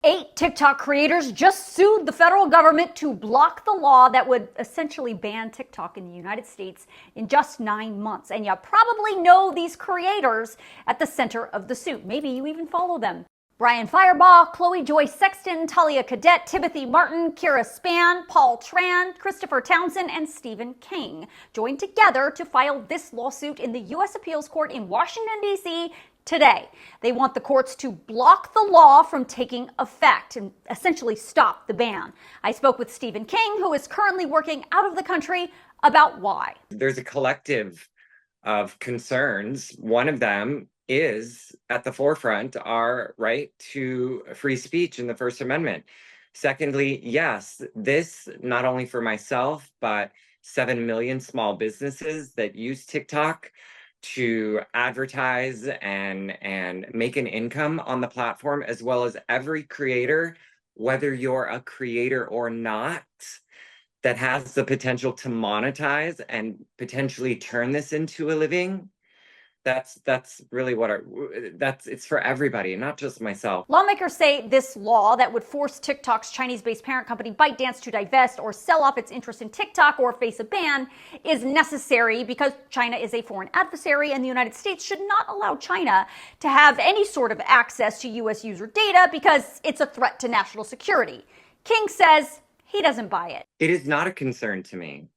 8 TikTok creators just sued the federal government to block the law that would essentially ban TikTok in the United States in just 9 months. And you probably know these creators at the center of the suit. Maybe you even follow them. Brian Firebaugh, Chloe Joy Sexton, Talia Cadet, Timothy Martin, Kira Span, Paul Tran, Christopher Townsend, and Stephen King joined together to file this lawsuit in the U.S. Appeals Court in Washington, D.C. today. They want the courts to block the law from taking effect and essentially stop the ban. I spoke with Stephen King, who is currently working out of the country, about why. There's a collective of concerns. One of them is at the forefront our right to free speech in the First Amendment. Secondly, yes, this not only for myself, but 7 million small businesses that use TikTok to advertise and make an income on the platform, as well as every creator, whether you're a creator or not, that has the potential to monetize and potentially turn this into a living. That's really what it's for everybody, not just myself. Lawmakers say this law that would force TikTok's Chinese-based parent company ByteDance to divest or sell off its interest in TikTok or face a ban is necessary because China is a foreign adversary and the United States should not allow China to have any sort of access to U.S. user data because it's a threat to national security. King says he doesn't buy it. It is not a concern to me.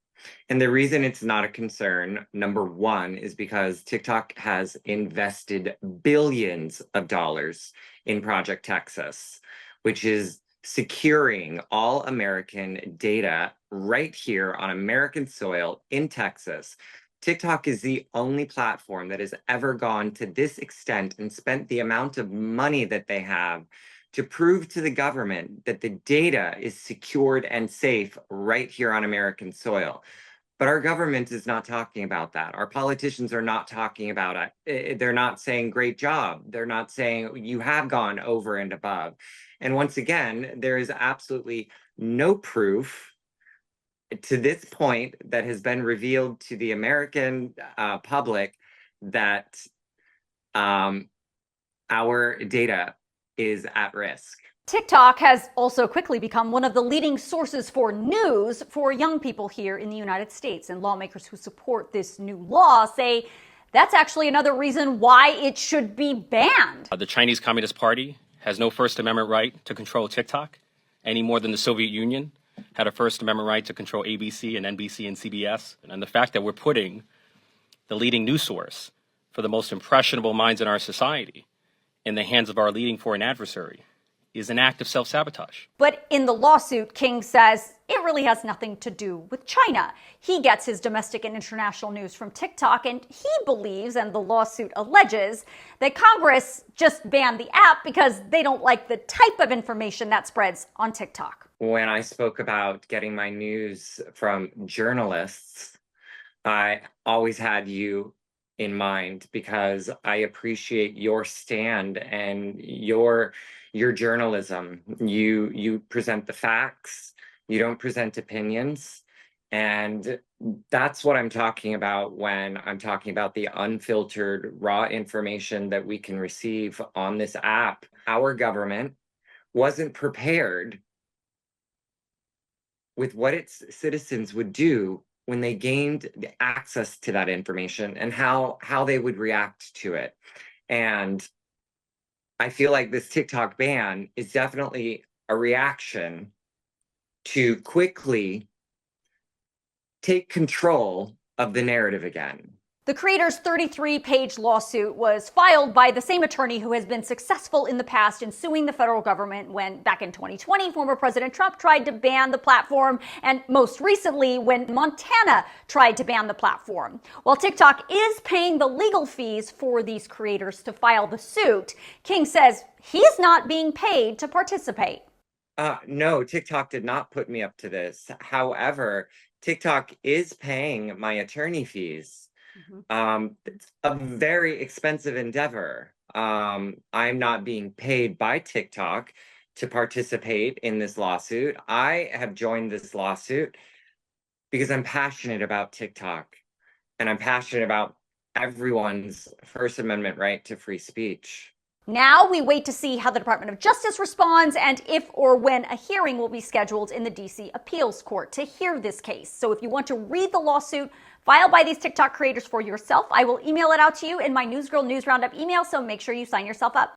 And the reason it's not a concern, number one, is because TikTok has invested billions of dollars in Project Texas, which is securing all American data right here on American soil in Texas. TikTok is the only platform that has ever gone to this extent and spent the amount of money that they have to prove to the government that the data is secured and safe right here on American soil. But our government is not talking about that. Our politicians are not talking about it. They're not saying great job. They're not saying you have gone over and above. And once again, there is absolutely no proof to this point that has been revealed to the American public that our data is at risk. TikTok has also quickly become one of the leading sources for news for young people here in the United States. And lawmakers who support this new law say that's actually another reason why it should be banned. The Chinese Communist Party has no First Amendment right to control TikTok any more than the Soviet Union had a First Amendment right to control ABC and NBC and CBS. And the fact that we're putting the leading news source for the most impressionable minds in our society in the hands of our leading foreign adversary is an act of self-sabotage. But in the lawsuit, King says it really has nothing to do with China. He gets his domestic and international news from TikTok, and he believes, and the lawsuit alleges, that Congress just banned the app because they don't like the type of information that spreads on TikTok. When I spoke about getting my news from journalists, I always had you in mind because I appreciate your stand and your journalism. You present the facts, you don't present opinions. And that's what I'm talking about when I'm talking about the unfiltered, raw information that we can receive on this app. Our government wasn't prepared with what its citizens would do when they gained access to that information and how they would react to it. And I feel like this TikTok ban is definitely a reaction to quickly take control of the narrative again. The creator's 33-page lawsuit was filed by the same attorney who has been successful in the past in suing the federal government when, back in 2020, former President Trump tried to ban the platform, and most recently when Montana tried to ban the platform. While TikTok is paying the legal fees for these creators to file the suit, King says he's not being paid to participate. No, TikTok did not put me up to this. However, TikTok is paying my attorney fees. It's a very expensive endeavor. I'm not being paid by TikTok to participate in this lawsuit. I have joined this lawsuit because I'm passionate about TikTok and I'm passionate about everyone's First Amendment right to free speech. Now we wait to see how the Department of Justice responds and if or when a hearing will be scheduled in the DC Appeals Court to hear this case. So if you want to read the lawsuit filed by these TikTok creators for yourself, I will email it out to you in my Newsgirl News Roundup email, so make sure you sign yourself up.